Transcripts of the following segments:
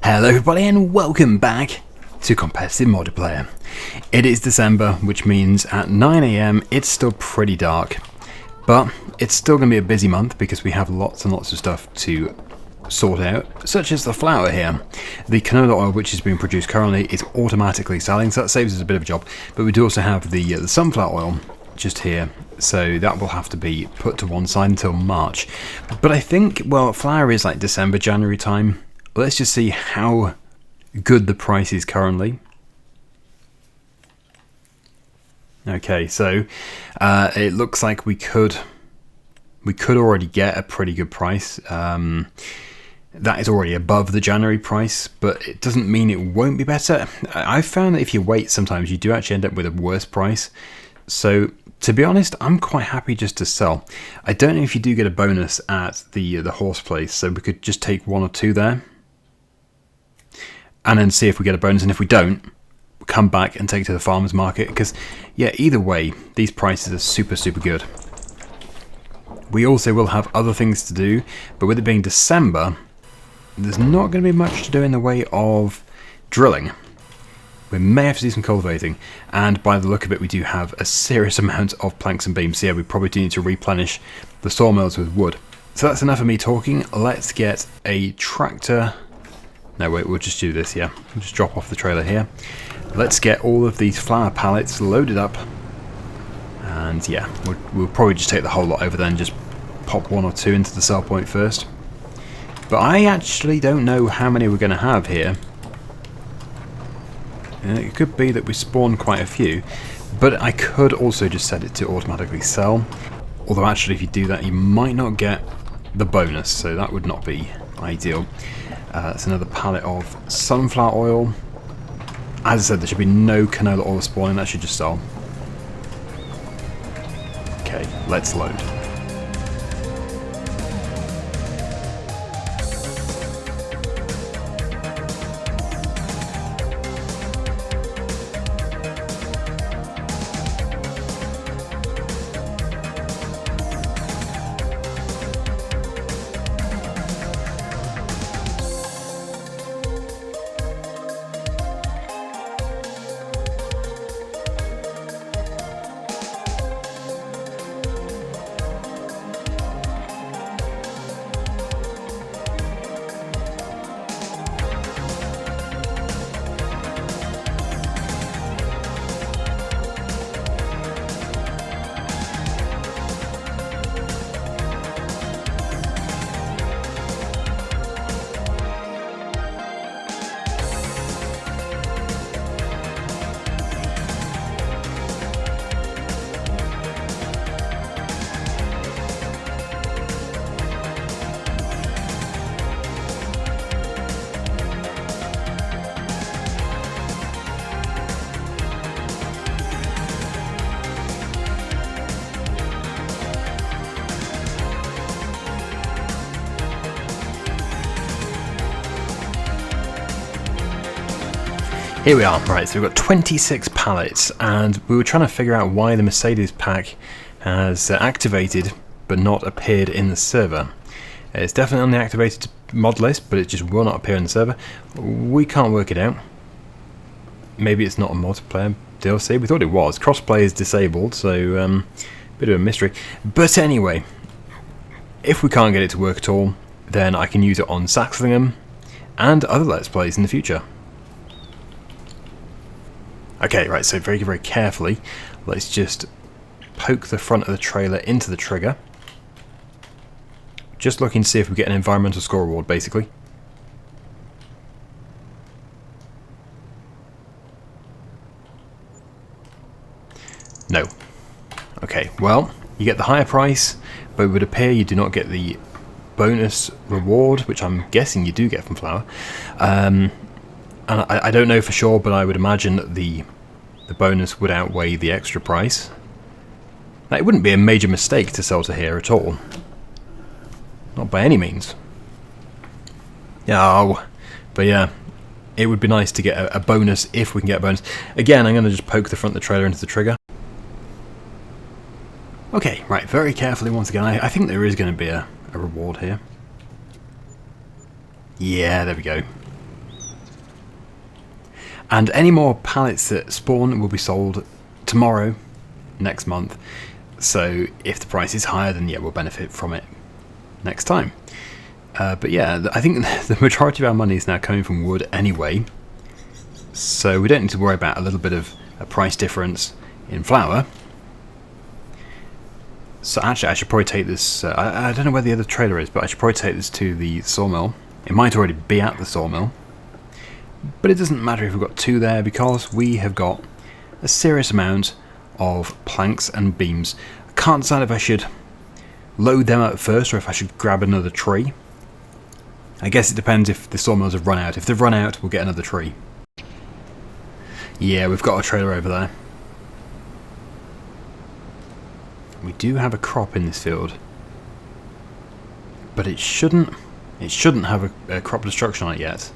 Hello everybody and welcome back to competitive multiplayer. It is December, which means at 9 AM it's still pretty dark, but it's still going to be a busy month because we have lots and lots of stuff to sort out, such as the flour here. The canola oil which is being produced currently is automatically selling, so that saves us a bit of a job, but we do also have the sunflower oil just here, so that will have to be put to one side until March. But I think, well, flour is like December, January time. Let's just see how good the price is currently. Okay, so it looks like we could already get a pretty good price. That is already above the January price, but it doesn't mean it won't be better. I've found that if you wait, sometimes you do actually end up with a worse price. So to be honest, I'm quite happy just to sell. I don't know if you do get a bonus at the horse place, so we could just take one or two there and then see if we get a bonus, and if we don't, we'll come back and take it to the farmer's market, because yeah, either way these prices are super good. We also will have other things to do, but with it being December, there's not going to be much to do in the way of drilling. We may have to do some cultivating, and by the look of it we do have a serious amount of planks and beams, so yeah, we probably do need to replenish the sawmills with wood. So that's enough of me talking. Let's get a tractor. No, wait, we'll just do this, yeah. We'll just drop off the trailer here. Let's get all of these flour pallets loaded up. And yeah, we'll probably just take the whole lot over there and just pop one or two into the sell point first. But I actually don't know how many we're going to have here. And it could be that we spawn quite a few. But I could also just set it to automatically sell. Although actually if you do that you might not get the bonus, so that would not be ideal. That's another pallet of sunflower oil. As I said, there should be no canola oil spawning, that should just sell. Okay, let's load. Here we are, right, so we've got 26 pallets, and we were trying to figure out why the Mercedes pack has activated but not appeared in the server. It's definitely on the activated mod list, but it just will not appear in the server. We can't work it out. Maybe it's not a multiplayer DLC. We thought it was. Crossplay is disabled, so bit of a mystery. But anyway, if we can't get it to work at all, then I can use it on Saxlingham and other Let's Plays in the future. Okay, right, so very carefully, let's just poke the front of the trailer into the trigger. Just looking to see if we get an environmental score reward, basically. No. Okay, well, you get the higher price, but it would appear you do not get the bonus reward, which I'm guessing you do get from flour. And I don't know for sure, but I would imagine that the bonus would outweigh the extra price. Now, it wouldn't be a major mistake to sell to here at all. Not by any means. Oh, but yeah, it would be nice to get a bonus if we can get a bonus. Again, I'm going to just poke the front of the trailer into the trigger. Okay, right, very carefully once again. I think there is going to be a reward here. Yeah, there we go. And any more pallets that spawn will be sold tomorrow, next month. So if the price is higher, then yeah, we'll benefit from it next time. But yeah, I think the majority of our money is now coming from wood anyway. So we don't need to worry about a little bit of a price difference in flour. So actually I should probably take this, I don't know where the other trailer is, but I should probably take this to the sawmill. It might already be at the sawmill. But it doesn't matter if we've got two there, because we have got a serious amount of planks and beams. I can't decide if I should load them up first or if I should grab another tree. I guess it depends if the sawmills have run out. If they've run out, we'll get another tree. Yeah, we've got a trailer over there. We do have a crop in this field, but it shouldn't have a crop destruction on it yet.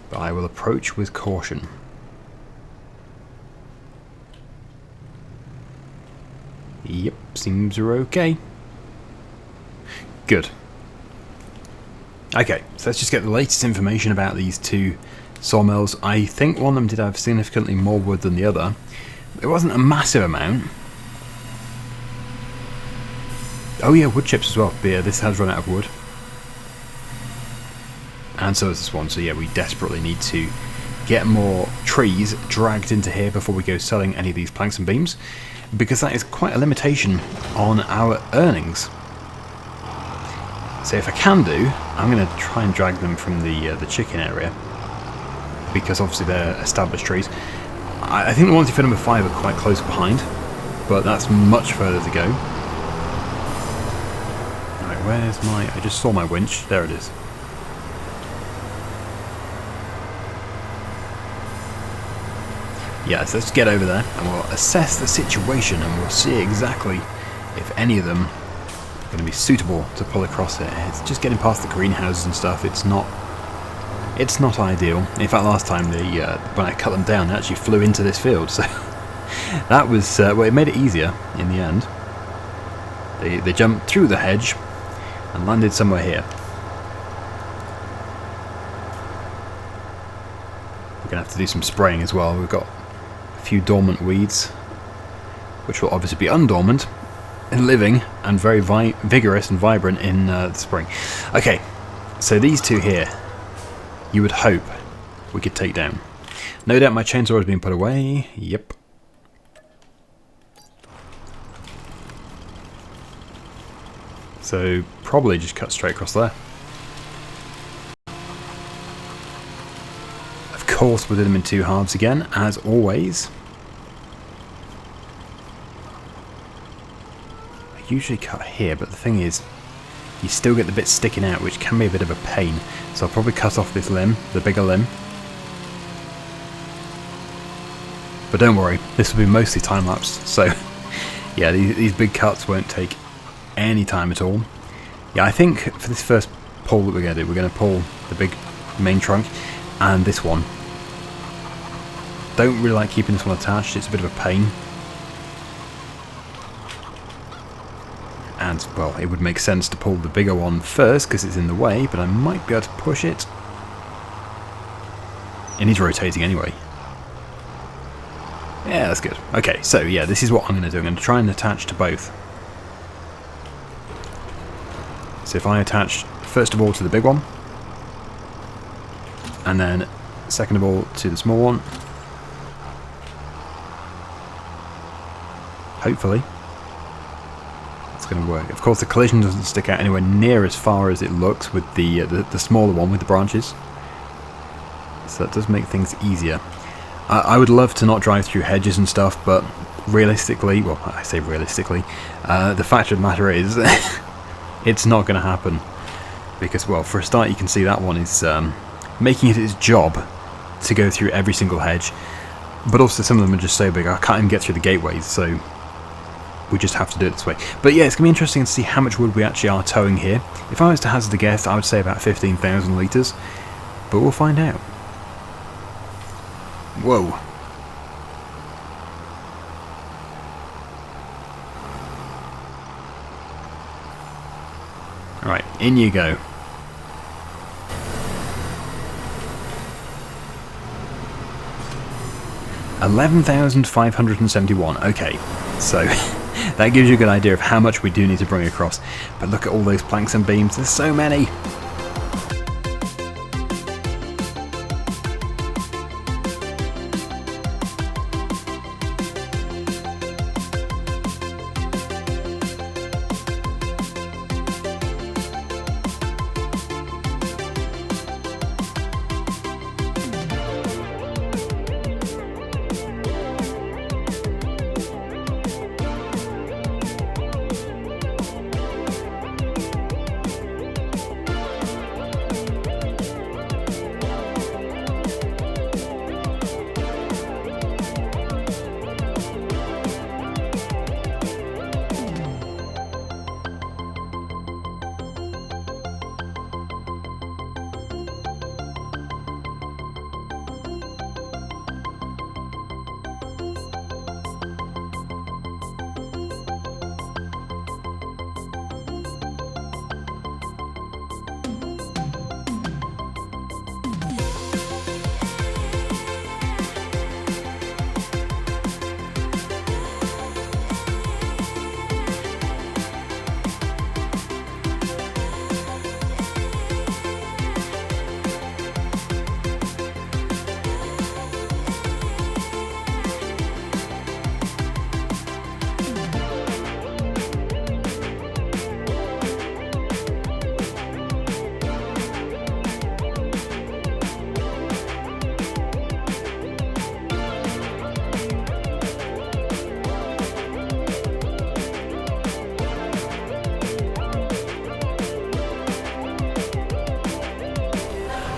But I will approach with caution. Yep, seems we're okay. Good. Okay, so let's just get the latest information about these two sawmills. I think one of them did have significantly more wood than the other. It wasn't a massive amount. Oh yeah, wood chips as well. But yeah, this has run out of wood. And so is this one. So yeah, we desperately need to get more trees dragged into here before we go selling any of these planks and beams, because that is quite a limitation on our earnings. So if I can do, I'm going to try and drag them from the chicken area, because obviously they're established trees. I think the ones you fit them with 5 are quite close behind, but that's much further to go. Right, where's my... I just saw my winch. There it is. Yeah, so let's get over there and we'll assess the situation and we'll see exactly if any of them are going to be suitable to pull across it. It's just getting past the greenhouses and stuff. It's not ideal. In fact, last time when I cut them down, they actually flew into this field. So that was well, it made it easier in the end. They jumped through the hedge and landed somewhere here. We're going to have to do some spraying as well. We've got a few dormant weeds, which will obviously be undormant and living and very vigorous and vibrant in the spring. Okay, so these two here, you would hope we could take down. No doubt my chainsaw has been put away. Yep. So probably just cut straight across there. Of course we'll do them in 2 halves again, as always. I usually cut here, but the thing is, you still get the bit sticking out, which can be a bit of a pain. So I'll probably cut off this limb, the bigger limb. But don't worry, this will be mostly time-lapsed, so yeah, these big cuts won't take any time at all. Yeah, I think for this first pull that we're going to do, we're going to pull the big main trunk and this one. Don't really like keeping this one attached, it's a bit of a pain. And, well, it would make sense to pull the bigger one first because it's in the way, but I might be able to push it. It needs rotating anyway. Yeah, that's good. Okay, so yeah, this is what I'm going to do. I'm going to try and attach to both. So if I attach, first of all, to the big one, and then, second of all, to the small one, hopefully it's going to work. Of course, the collision doesn't stick out anywhere near as far as it looks with the smaller one with the branches, so that does make things easier. I would love to not drive through hedges and stuff, but realistically, well, I say realistically, the fact of the matter is it's not going to happen, because, well, for a start, you can see that one is making it its job to go through every single hedge, but also some of them are just so big I can't even get through the gateways, so we just have to do it this way. But yeah, it's going to be interesting to see how much wood we actually are towing here. If I was to hazard a guess, I would say about 15,000 litres, but we'll find out. Whoa. Alright, in you go. 11,571. Okay, so that gives you a good idea of how much we do need to bring across. But look at all those planks and beams, there's so many!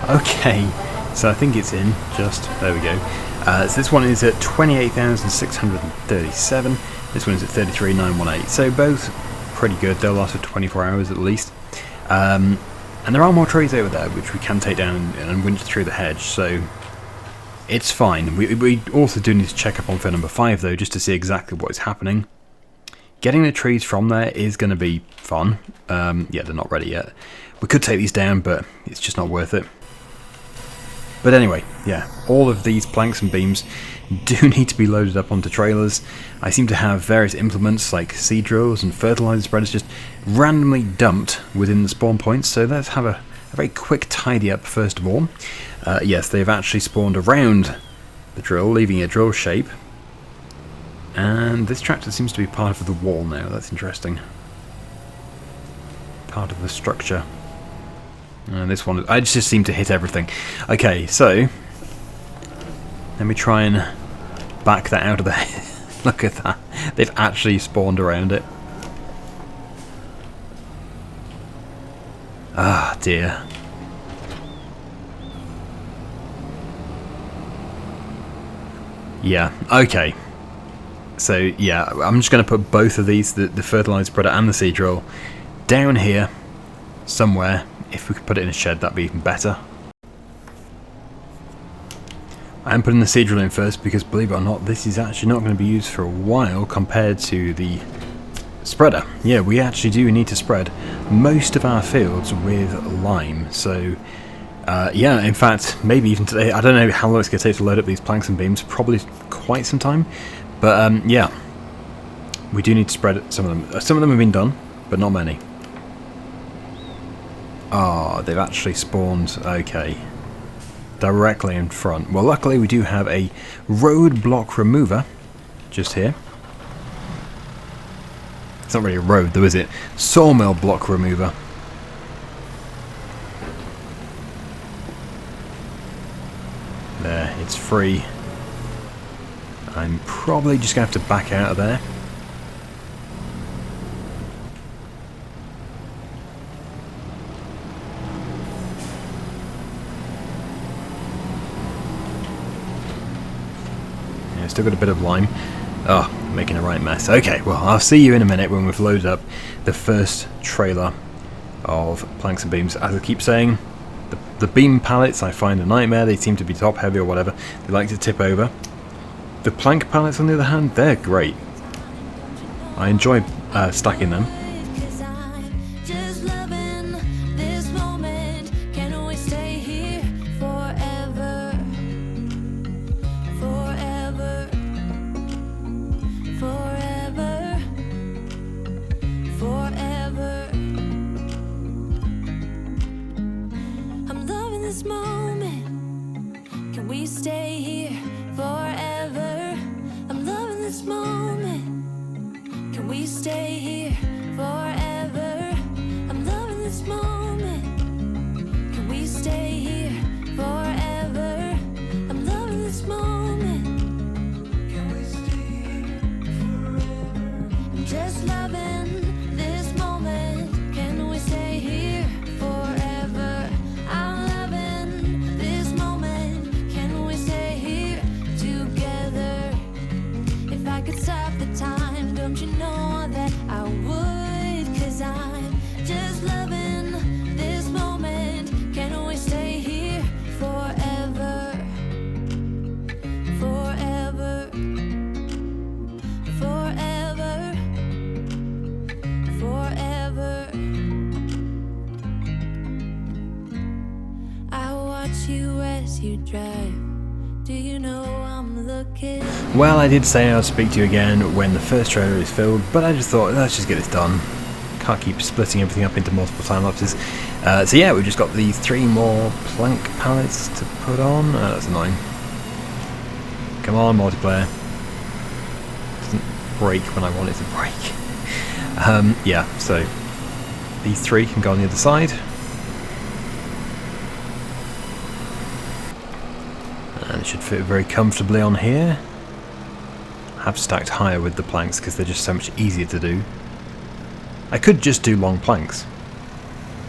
Okay, so I think it's in, there we go. So this one is at 28,637, this one is at 33,918, so both pretty good, they'll last for 24 hours at least. And there are more trees over there which we can take down and winch through the hedge, so it's fine. We also do need to check up on field number 5 though, just to see exactly what is happening. Getting the trees from there is going to be fun. Yeah, they're not ready yet. We could take these down, but it's just not worth it. But anyway, yeah, all of these planks and beams do need to be loaded up onto trailers. I seem to have various implements like seed drills and fertilizer spreaders just randomly dumped within the spawn points, so let's have a very quick tidy up first of all. Yes, they've actually spawned around the drill, leaving a drill shape. And this tractor seems to be part of the wall now, that's interesting. Part of the structure. And this one, I just seem to hit everything. Okay, so let me try and back that out of the look at that. They've actually spawned around it. Ah, dear. Yeah, okay. So, yeah, I'm just going to put both of these, the fertilizer spreader and the seed drill, down here somewhere. If we could put it in a shed, that'd be even better. I'm putting the seed drill in first because, believe it or not, this is actually not going to be used for a while compared to the spreader. Yeah, we actually do need to spread most of our fields with lime. So, yeah, in fact, maybe even today. I don't know how long it's going to take to load up these planks and beams. Probably quite some time. But, yeah, we do need to spread some of them. Some of them have been done, but not many. Oh, they've actually spawned, okay, directly in front. Well, luckily we do have a roadblock remover just here. It's not really a road though, is it? Sawmill block remover. There, it's free. I'm probably just going to have to back out of there. Still got a bit of lime. Oh, making a right mess. Okay, well, I'll see you in a minute when we've loaded up the first trailer of planks and beams. As I keep saying, the beam pallets I find a nightmare. They seem to be top heavy or whatever. They like to tip over. The plank pallets, on the other hand, they're great. I enjoy stacking them. Forever. this moment. Can we stay here forever? I'm loving this moment. Can we stay here forever? I'm loving this moment. Can we stay here forever? I'm loving this moment. Can we stay here forever? I'm just loving this moment. Can we stay here forever? I'm loving this moment. Can we stay here together? If I could stop the time, don't you know that I would? 'Cause I'm just loving this moment. Can we stay here forever? Forever. Forever. Forever. I watch you as you drive. Do you know I'm looking? Well, I did say I'd speak to you again when the first trailer is filled, but I just thought, let's just get this done. Can't keep splitting everything up into multiple time lapses. So yeah, we've just got the 3 more plank pallets to put on. That's annoying. Come on, multiplayer. Doesn't break when I want it to break. Yeah, so these 3 can go on the other side. And it should fit very comfortably on here. Have stacked higher with the planks because they're just so much easier to do. I could just do long planks,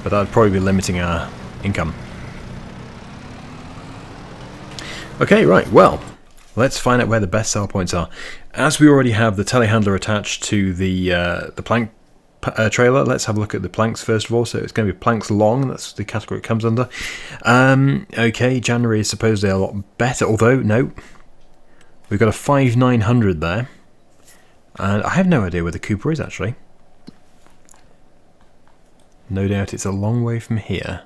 but that would probably be limiting our income. Okay, right, well, let's find out where the best sell points are. As we already have the telehandler attached to the plank trailer, let's have a look at the planks first of all. So it's going to be planks long, that's the category it comes under. Okay, January is supposedly a lot better, although, no. We've got a 5,900 there. And I have no idea where the Cooper is, actually. No doubt it's a long way from here.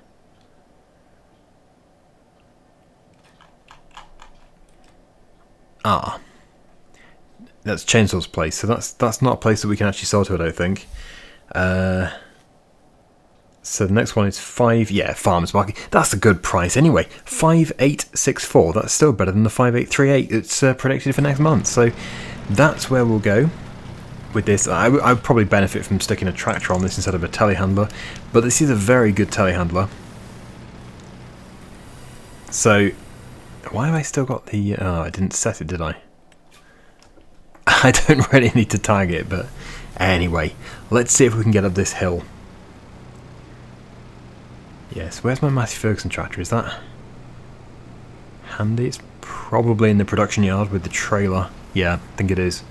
Ah. That's Chainsaw's place, so that's not a place that we can actually sell to, I don't think. So the next one is Farmers Market. That's a good price anyway. 5,864. That's still better than the 5,838 it's predicted for next month. So that's where we'll go with this. I would probably benefit from sticking a tractor on this instead of a telehandler, but this is a very good telehandler. So why have I still got the... Oh, I didn't set it, did I? I don't really need to tag it, but anyway, let's see if we can get up this hill. Yes, where's my Matthew Ferguson tractor? Is that handy? It's probably in the production yard with the trailer. Yeah, I think it is.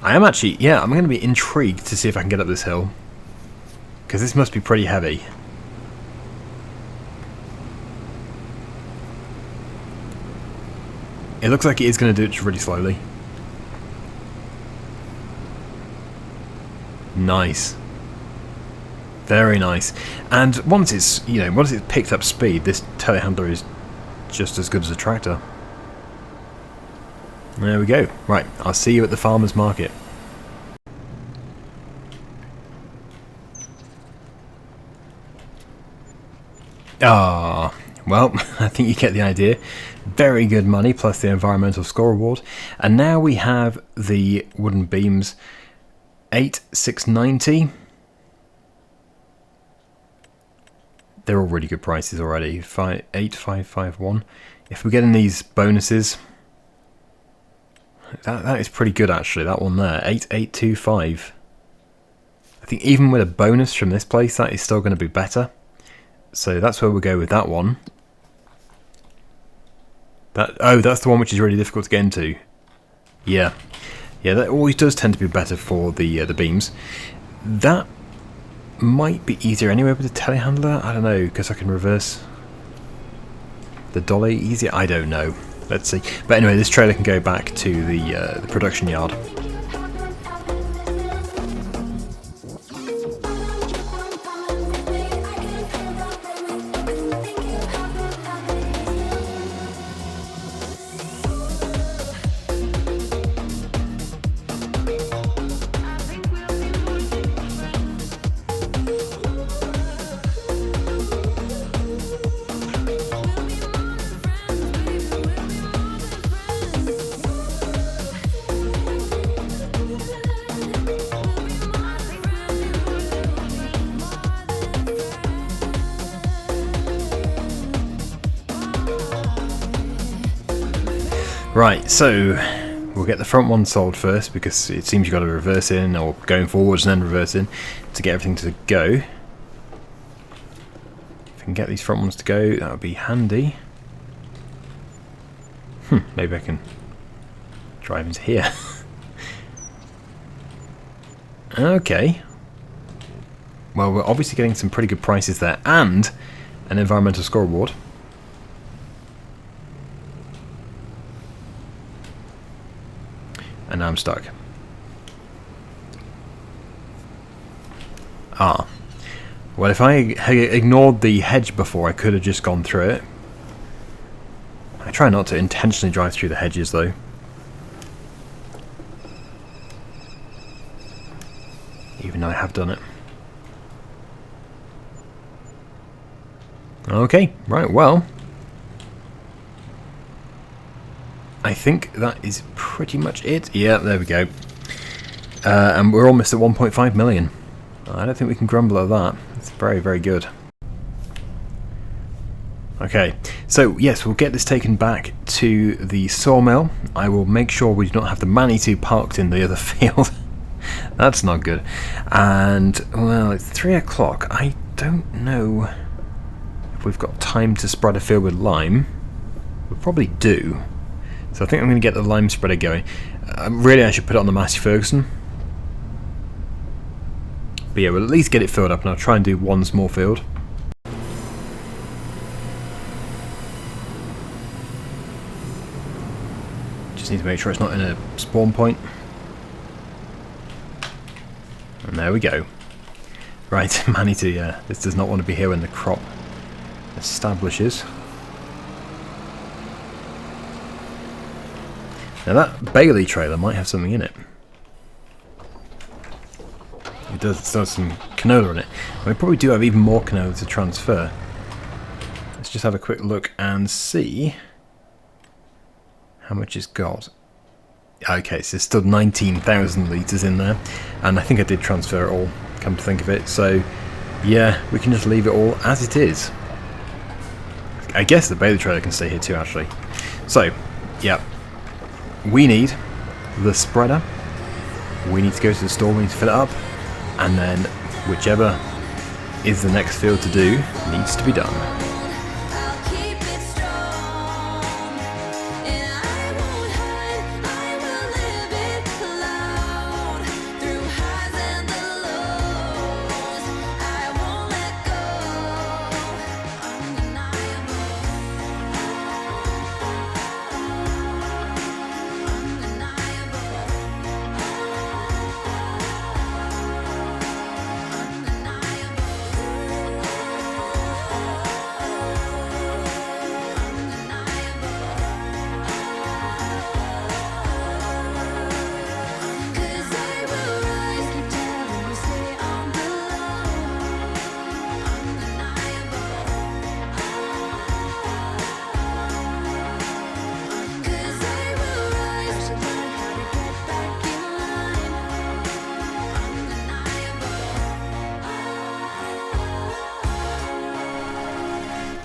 I am actually, yeah, I'm going to be intrigued to see if I can get up this hill, because this must be pretty heavy. It looks like it is going to do it just really slowly. Nice. Very nice. And once it's, once it's picked up speed, this telehandler is just as good as a tractor. There we go. Right, I'll see you at the farmer's market. Ah, well, I think you get the idea. Very good money, plus the environmental score award. And now we have the wooden beams. 8,690. They're all really good prices already. 8,551. If we're getting these bonuses, that is pretty good actually. That one there, 8,825. I think even with a bonus from this place, that is still going to be better. So that's where we'll go with that one. That's the one which is really difficult to get into. Yeah, that always does tend to be better for the beams. That might be easier anyway with the telehandler. I don't know, because I can reverse the dolly easier. I don't know. Let's see. But anyway, this trailer can go back to the production yard. Right, so we'll get the front one sold first because it seems you've got to reverse in or going forwards and then reverse in to get everything to go. If we can get these front ones to go, that would be handy. Maybe I can drive into here. Okay. Well, we're obviously getting some pretty good prices there and an environmental score award. And now I'm stuck. Ah. Well, if I had ignored the hedge before, I could have just gone through it. I try not to intentionally drive through the hedges, though. Even though I have done it. Okay, right, well. I think that is pretty much it. Yeah, there we go. And we're almost at 1.5 million. I don't think we can grumble at that. It's very, very good. Okay, so yes, we'll get this taken back to the sawmill. I will make sure we do not have the Manitou parked in the other field. That's not good. And, well, it's 3 o'clock. I don't know if we've got time to spread a field with lime. We probably do. So I think I'm going to get the lime spreader going. Really, I should put it on the Massey Ferguson. But yeah, we'll at least get it filled up, and I'll try and do one small field. Just need to make sure it's not in a spawn point. And there we go. Right, Manitou, yeah. This does not want to be here when the crop establishes. Now that Bailey trailer might have something in it. It does some canola in it. And we probably do have even more canola to transfer. Let's just have a quick look and see how much it's got. Okay, so there's still 19,000 litres in there. And I think I did transfer it all, come to think of it. So, yeah, we can just leave it all as it is. I guess the Bailey trailer can stay here too, actually. So, yeah. We need the spreader. We need to go to the store, we need to fill it up. And then, whichever is the next field to do, needs to be done.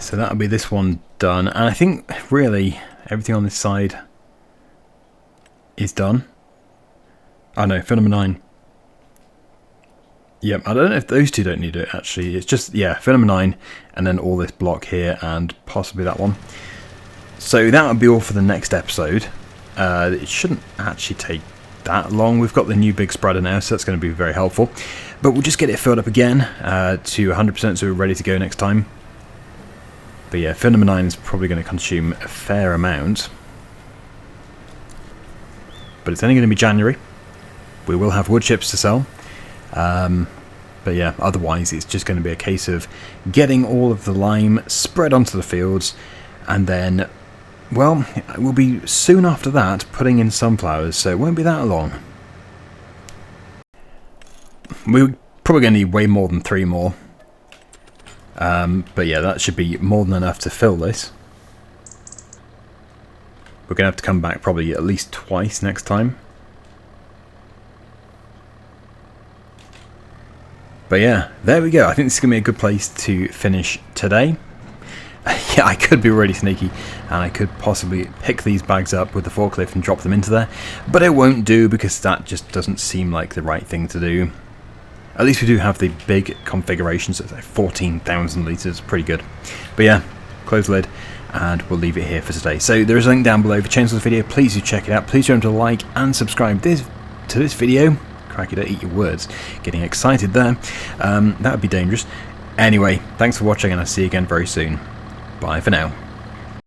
So that'll be this one done, and I think really everything on this side is done. Oh no, fill number 9. Yep, I don't know if those two don't need it actually. It's just, yeah, fill number 9 and then all this block here and possibly that one. So that would be all for the next episode. It shouldn't actually take that long. We've got the new big spreader now, so that's going to be very helpful. But we'll just get it filled up again to 100% so we're ready to go next time. But yeah, fill number 9 is probably going to consume a fair amount. But it's only going to be January. We will have wood chips to sell. But yeah, otherwise it's just going to be a case of getting all of the lime spread onto the fields. And then, well, we'll be soon after that putting in sunflowers. So it won't be that long. We're probably going to need way more than 3 more. But yeah, that should be more than enough to fill this. We're going to have to come back probably at least twice next time. But yeah, there we go. I think this is going to be a good place to finish today. Yeah, I could be really sneaky, and I could possibly pick these bags up with the forklift and drop them into there, but I won't do because that just doesn't seem like the right thing to do. At least we do have the big configurations, so 14,000 litres, pretty good. But yeah, close the lid, and we'll leave it here for today. So there is a link down below for Chainsaw's video, please do check it out. Please remember to like and subscribe to this video. Cracky, don't eat your words. Getting excited there. That would be dangerous. Anyway, thanks for watching, and I'll see you again very soon. Bye for now.